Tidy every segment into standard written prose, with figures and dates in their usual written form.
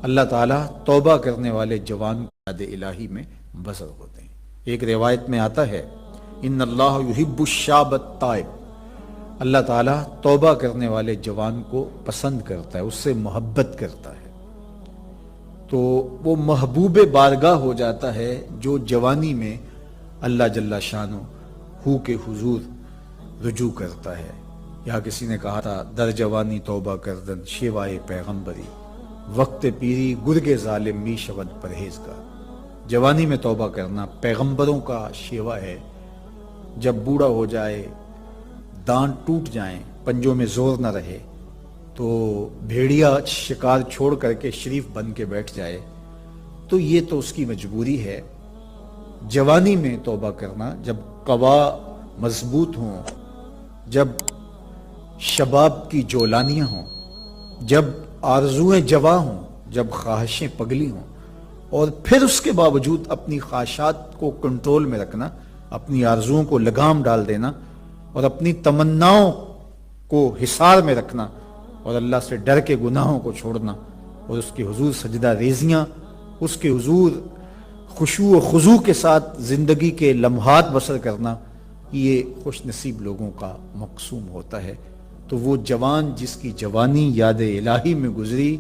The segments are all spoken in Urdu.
اللہ تعالیٰ توبہ کرنے والے جوان کو یاد الہی میں بسر ہوتے ہیں۔ ایک روایت میں آتا ہے ان اللہ یحب الشاب التائب، اللہ تعالیٰ توبہ کرنے والے جوان کو پسند کرتا ہے، اس سے محبت کرتا ہے۔ تو وہ محبوب بارگاہ ہو جاتا ہے جو جوانی میں اللہ جل شانہ ہو کے حضور رجوع کرتا ہے۔ یا کسی نے کہا تھا در جوانی توبہ کردن شیوائے پیغمبری، وقت پیری گرگ ظالم می شود پرہیزگار۔ جوانی میں توبہ کرنا پیغمبروں کا شیوا ہے۔ جب بوڑھا ہو جائے، دانت ٹوٹ جائیں، پنجوں میں زور نہ رہے، تو بھیڑیا شکار چھوڑ کر کے شریف بن کے بیٹھ جائے، تو یہ تو اس کی مجبوری ہے۔ جوانی میں توبہ کرنا جب قوا مضبوط ہوں، جب شباب کی جولانیاں ہوں، جب آرزویں جواں ہوں، جب خواہشیں پگلی ہوں، اور پھر اس کے باوجود اپنی خواہشات کو کنٹرول میں رکھنا، اپنی آرزوؤں کو لگام ڈال دینا اور اپنی تمناؤں کو حصار میں رکھنا اور اللہ سے ڈر کے گناہوں کو چھوڑنا اور اس کے حضور سجدہ ریزیاں، اس کے حضور خشوع و خضوع کے ساتھ زندگی کے لمحات بسر کرنا، یہ خوش نصیب لوگوں کا مقسوم ہوتا ہے۔ تو وہ جوان جس کی جوانی یاد الہی میں گزری،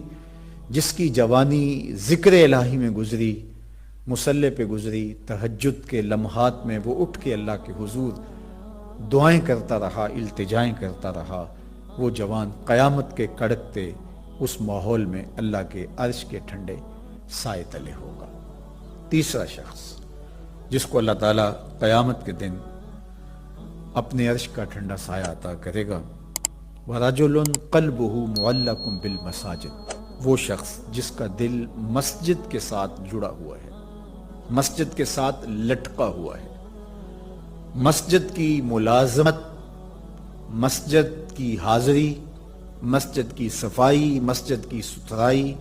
جس کی جوانی ذکر الہی میں گزری، مصلی پہ گزری، تہجد کے لمحات میں وہ اٹھ کے اللہ کے حضور دعائیں کرتا رہا، التجائیں کرتا رہا، وہ جوان قیامت کے کڑکتے اس ماحول میں اللہ کے عرش کے ٹھنڈے سائے تلے ہوگا۔ تیسرا شخص جس کو اللہ تعالیٰ قیامت کے دن اپنے عرش کا ٹھنڈا سایہ عطا کرے گا، وَرَجُلٌ قَلْبُهُ مُعَلَّقٌ بِالْمَسَاجِدِ، وہ شخص جس کا دل مسجد کے ساتھ جڑا ہوا ہے، مسجد کے ساتھ لٹکا ہوا ہے، مسجد کی ملازمت، مسجد کی حاضری، مسجد کی صفائی، مسجد کی ستھرائی،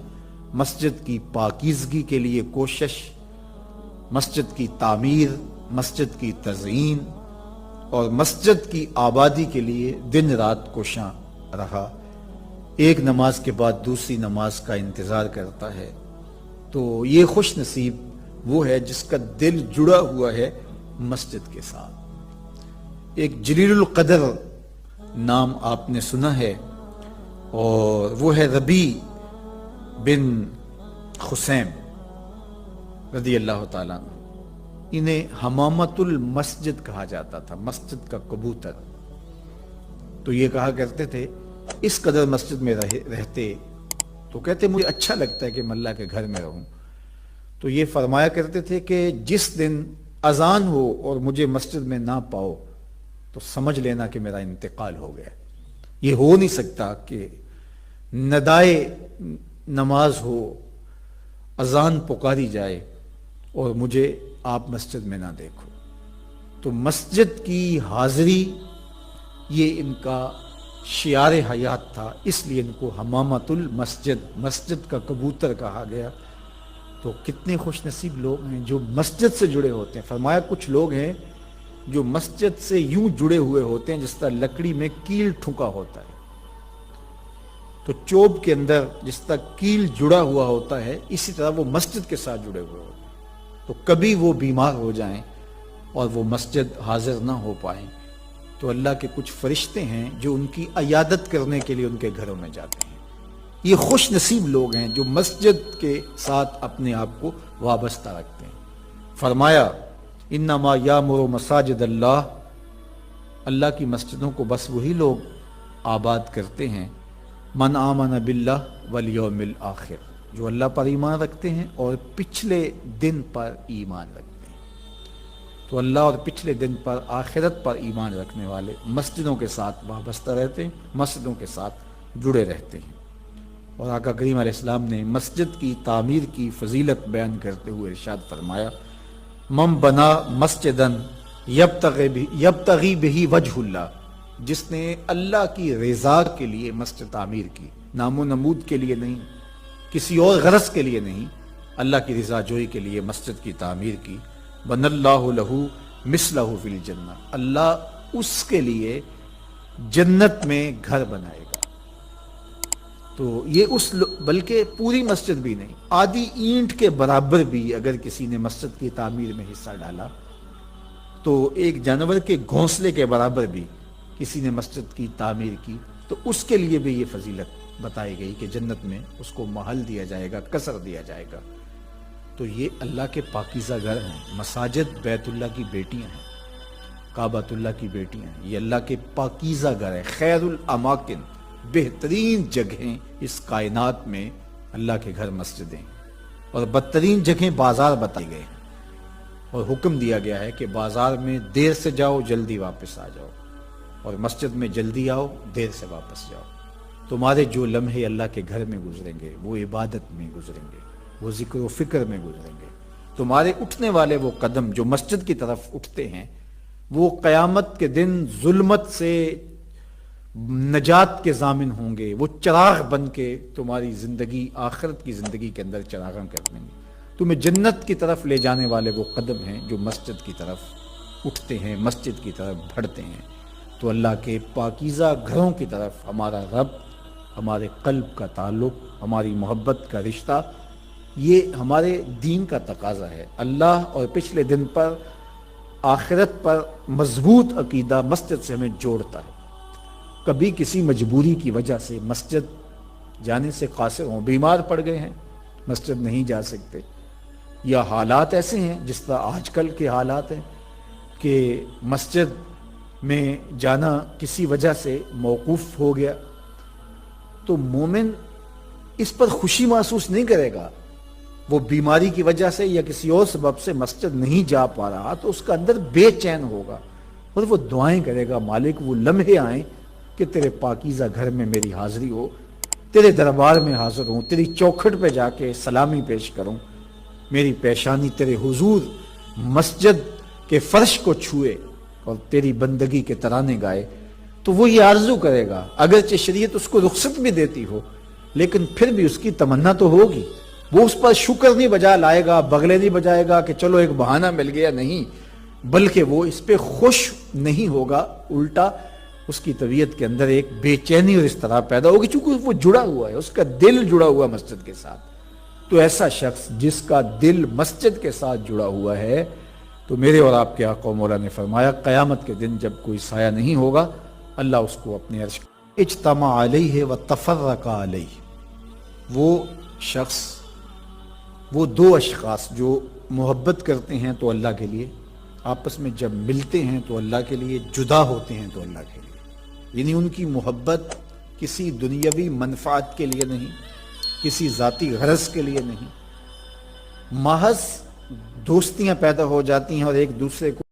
مسجد کی پاکیزگی کے لیے کوشش، مسجد کی تعمیر، مسجد کی تزئین اور مسجد کی آبادی کے لیے دن رات کوشاں رہا، ایک نماز کے بعد دوسری نماز کا انتظار کرتا ہے، تو یہ خوش نصیب وہ ہے جس کا دل جڑا ہوا ہے مسجد کے ساتھ۔ ایک جلیل القدر نام آپ نے سنا ہے، اور وہ ہے ربیع بن خثیم رضی اللہ تعالیٰ عنہ۔ انہیں حمامت المسجد کہا جاتا تھا، مسجد کا کبوتر۔ تو یہ کہا کرتے تھے اس قدر مسجد میں رہتے تو کہتے مجھے اچھا لگتا ہے کہ میں اللہ کے گھر میں رہوں۔ تو یہ فرمایا کرتے تھے کہ جس دن اذان ہو اور مجھے مسجد میں نہ پاؤ تو سمجھ لینا کہ میرا انتقال ہو گیا۔ یہ ہو نہیں سکتا کہ ندائے نماز ہو، اذان پکاری جائے اور مجھے آپ مسجد میں نہ دیکھو۔ تو مسجد کی حاضری یہ ان کا شعار حیات تھا، اس لیے ان کو حمامت المسجد، مسجد کا کبوتر کہا گیا۔ تو کتنے خوش نصیب لوگ ہیں جو مسجد سے جڑے ہوتے ہیں۔ فرمایا کچھ لوگ ہیں جو مسجد سے یوں جڑے ہوئے ہوتے ہیں جس طرح لکڑی میں کیل ٹھکا ہوتا ہے، تو چوب کے اندر جس طرح کیل جڑا ہوا ہوتا ہے، اسی طرح وہ مسجد کے ساتھ جڑے ہوئے ہوتے ہیں۔ تو کبھی وہ بیمار ہو جائیں اور وہ مسجد حاضر نہ ہو پائیں تو اللہ کے کچھ فرشتے ہیں جو ان کی عیادت کرنے کے لیے ان کے گھروں میں جاتے ہیں۔ یہ خوش نصیب لوگ ہیں جو مسجد کے ساتھ اپنے آپ کو وابستہ رکھتے ہیں۔ فرمایا انما یامر مساجد اللہ، اللہ کی مسجدوں کو بس وہی لوگ آباد کرتے ہیں من آمن باللہ والیوم الآخر، جو اللہ پر ایمان رکھتے ہیں اور پچھلے دن پر ایمان رکھتے ہیں۔ تو اللہ اور پچھلے دن پر، آخرت پر ایمان رکھنے والے مسجدوں کے ساتھ وابستہ رہتے ہیں، مسجدوں کے ساتھ جڑے رہتے ہیں۔ اور آقا کریم علیہ السلام نے مسجد کی تعمیر کی فضیلت بیان کرتے ہوئے ارشاد فرمایا من بنا مسجدن یبتغی بہ وجہ اللہ، جس نے اللہ کی رضا کے لیے مسجد تعمیر کی، نام و نمود کے لیے نہیں، کسی اور غرض کے لیے نہیں، اللہ کی رضا جوئی کے لیے مسجد کی تعمیر کی، بن اللہ لہ مثلہ فی الجنہ، اللہ اس کے لیے جنت میں گھر بنائے گا۔ تو یہ بلکہ پوری مسجد بھی نہیں، آدھی اینٹ کے برابر بھی اگر کسی نے مسجد کی تعمیر میں حصہ ڈالا تو ایک جانور کے گھونسلے کے برابر بھی کسی نے مسجد کی تعمیر کی تو اس کے لیے بھی یہ فضیلت بتائی گئی کہ جنت میں اس کو محل دیا جائے گا، قصر دیا جائے گا۔ تو یہ اللہ کے پاکیزہ گھر ہیں، مساجد بیت اللہ کی بیٹیاں ہیں، کعبۃ اللہ کی بیٹیاں ہیں، یہ اللہ کے پاکیزہ گھر ہے، خیر الاماکن، بہترین جگہیں اس کائنات میں اللہ کے گھر مسجدیں، اور بدترین جگہیں بازار بتائی گئے ہیں، اور حکم دیا گیا ہے کہ بازار میں دیر سے جاؤ جلدی واپس آ جاؤ، اور مسجد میں جلدی آؤ دیر سے واپس جاؤ۔ تمہارے جو لمحے اللہ کے گھر میں گزریں گے وہ عبادت میں گزریں گے، وہ ذکر و فکر میں گزریں گے۔ تمہارے اٹھنے والے وہ قدم جو مسجد کی طرف اٹھتے ہیں وہ قیامت کے دن ظلمت سے نجات کے ضامن ہوں گے، وہ چراغ بن کے تمہاری زندگی، آخرت کی زندگی کے اندر چراغاں کر دیں گے۔ تمہیں جنت کی طرف لے جانے والے وہ قدم ہیں جو مسجد کی طرف اٹھتے ہیں، مسجد کی طرف بڑھتے ہیں۔ تو اللہ کے پاکیزہ گھروں کی طرف ہمارا رب، ہمارے قلب کا تعلق، ہماری محبت کا رشتہ، یہ ہمارے دین کا تقاضا ہے۔ اللہ اور پچھلے دن پر، آخرت پر مضبوط عقیدہ مسجد سے ہمیں جوڑتا ہے۔ کبھی کسی مجبوری کی وجہ سے مسجد جانے سے قاصر ہوں، بیمار پڑ گئے ہیں، مسجد نہیں جا سکتے، یا حالات ایسے ہیں جس طرح آج کل کے حالات ہیں کہ مسجد میں جانا کسی وجہ سے موقوف ہو گیا، تو مومن اس پر خوشی محسوس نہیں کرے گا۔ وہ بیماری کی وجہ سے یا کسی اور سبب سے مسجد نہیں جا پا رہا تو اس کا اندر بے چین ہوگا، اور وہ دعائیں کرے گا، مالک وہ لمحے آئیں کہ تیرے پاکیزہ گھر میں میری حاضری ہو، تیرے دربار میں حاضر ہوں، تیری چوکھٹ پہ جا کے سلامی پیش کروں، میری پیشانی تیرے حضور مسجد کے فرش کو چھوئے اور تیری بندگی کے ترانے گائے۔ تو وہ یہ آرزو کرے گا، اگرچہ شریعت اس کو رخصت بھی دیتی ہو لیکن پھر بھی اس کی تمنا تو ہوگی۔ وہ اس پر شکر نہیں بجا لائے گا، بغلے نہیں بجائے گا کہ چلو ایک بہانہ مل گیا، نہیں، بلکہ وہ اس پہ خوش نہیں ہوگا، الٹا اس کی طبیعت کے اندر ایک بے چینی اور اضطراب پیدا ہوگی، چونکہ وہ جڑا ہوا ہے، اس کا دل جڑا ہوا مسجد کے ساتھ۔ تو ایسا شخص جس کا دل مسجد کے ساتھ جڑا ہوا ہے، تو میرے اور آپ کے آقا و مولا نے فرمایا قیامت کے دن جب کوئی سایہ نہیں ہوگا، اللہ اس کو اپنے عرش اجتمع علیہ و تفرق علیہ۔ وہ شخص، وہ دو اشخاص جو محبت کرتے ہیں تو اللہ کے لیے، آپس میں جب ملتے ہیں تو اللہ کے لیے، جدا ہوتے ہیں تو اللہ کے لیے، یعنی ان کی محبت کسی دنیاوی منفعت کے لیے نہیں، کسی ذاتی غرض کے لیے نہیں، محض دوستیاں پیدا ہو جاتی ہیں اور ایک دوسرے کو